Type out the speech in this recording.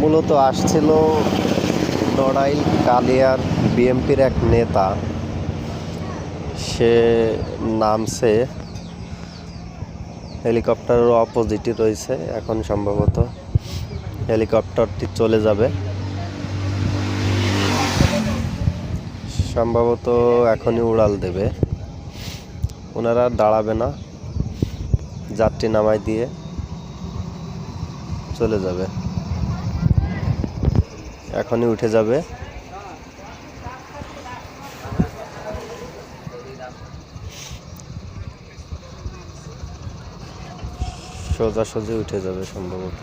মূলত আসছিল নড়াইল কালিয়ার বিএমপির এক নেতা। সে নামছে, হেলিকপ্টারের অপোজিটে রয়েছে। এখন সম্ভবত হেলিকপ্টারটি চলে যাবে, সম্ভবত এখনই উড়াল দেবে। ওনারা দাঁড়াবে না, যাত্রী নামাই দিয়ে চলে যাবে, এখনই উঠে যাবে। সোজাসুজি উঠে যাবে সম্ভবত।